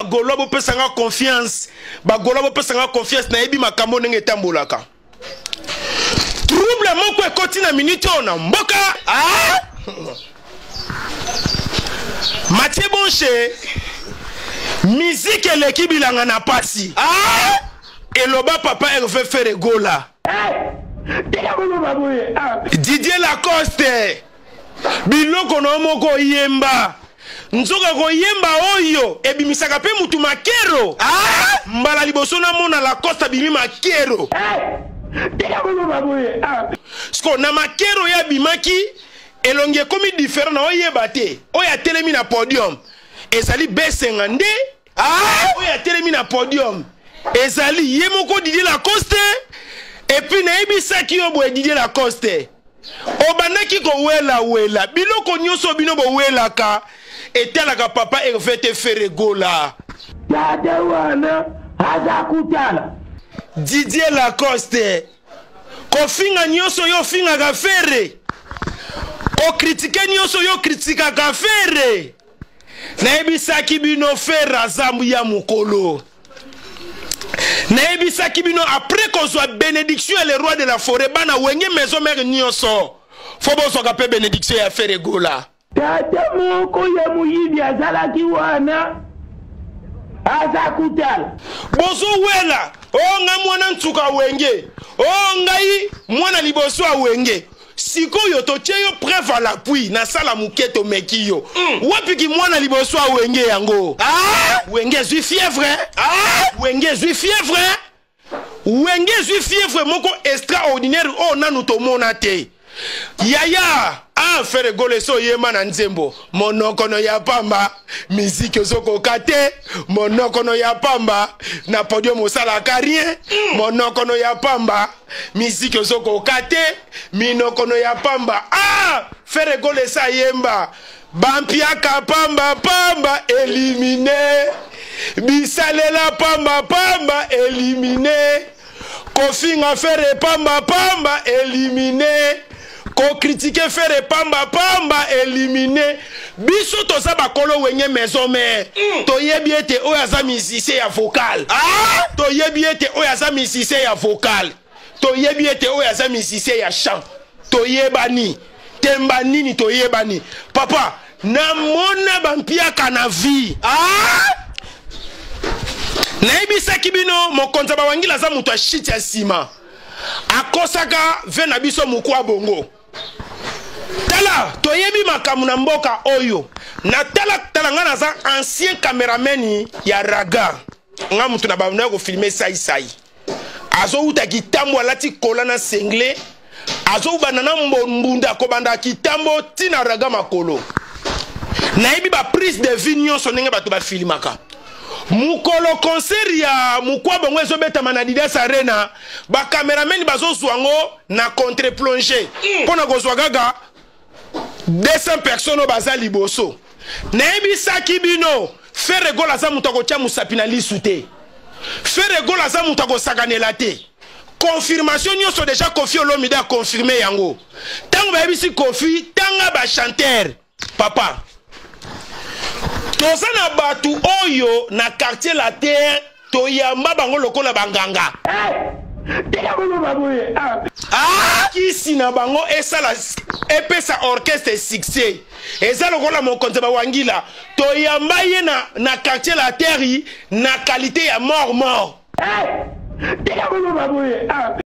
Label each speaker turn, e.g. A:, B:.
A: bagolo bo pesanga confiance bagolo bo pesanga confiance na yebi makambo ndenge tambolaka trouble moko ekoti na minute ona mboka Mathieu Bonche musique eleki bilanga na pasi eloba papa Hervé Ferregola Didier Lacoste biloko no moko yemba nzoka ko yemba oyo ebimisaka pe mutu makero mbala liboso na mona Lacoste bimi makero sko na makero ya bimaki elonge komi différent na oyeba te oya telemi na podium ezali besenga nde oya telemi na podium ezali ye moko Didier Lacoste et puis na ebisaki yo bo Didier Lacoste obandaki ko wela biloko nyonso bino bo welaka etalaka papa Hervé Ferregola wana azakutala Didier Lacoste ko finga nyonso yo finga ka fere o critique nyonso yo critique ka fere na ebisaki bino fera zambu ya mukolo na ebisaki bino après qu'on soit bénédiction et le roi de la forêt bana wenge maison mère nyonso fo bozo ka pe bénédiction ya Ferregola tata moko ya muyibi azalaki wana azakutala bozo wela o nga mwana ntuka wenge o ngai mwana liboso a wenge sikoyo tocheyo preuve à l'appui na sala muketo mekiyo wapiki mwana liboso a wenge yango wenge zui fièvre wenge zui fièvre wenge zui fièvre moko extraordinaire o nanu to mona te yaya Ferregola so yema na nzembo monokono ya pamba musique zoko kate monokono ya pamba na podium osala carrière monokono ya pamba musique zoko kate minokono ya pamba Ferregola sa yemba bampiaka pamba éliminé bisalela pamba éliminé kofinga fere pamba éliminé ko critiquer faire pamba éliminé biso to za bakolo wenye maison mère to yebi ete o yaza musicien ya vocal to yebi ete o yaza musicien ya vocal to yebi ete o yaza musicien ya chant to yebani temba nini to yebani papa na mona bampia kana vie na ebisaki bino mokonza bawangila za mutu ashiti ya sima akosaka ve na biso mukwa bongo tala toyebi makamu na mboka oyo na tala nga naza ancien caméraman ya Raga nga mutu na babuna ko filmer sai azo uta kitambo alati kola na sengle azo banana mbunda ko banda kitambo tina Raga makolo na yebi ba prise de vie nyonso ndenge bato ba filmaka mukolo concert ya mukwa bongo ezobeta Manadidas Arena ba cameraman bazo zwango na contre plongée pona ko zwagaga 200 personnes baza liboso na ebisaki bino Ferregola za mutu akotia musapi na lisu te Ferregola za mutu akosakanela te confirmation nyonso déjà Koffi Olomide a confirmé yango tango ba ebisi Koffi tanga ba chanteur papa toza na batu oyo na quartier la terre toyamba bango lokola banganga kisi na bango esala epesa orchestre succès eza lokola mokonzi bawangila toyamba ye na quartier la terre na qualité ya mort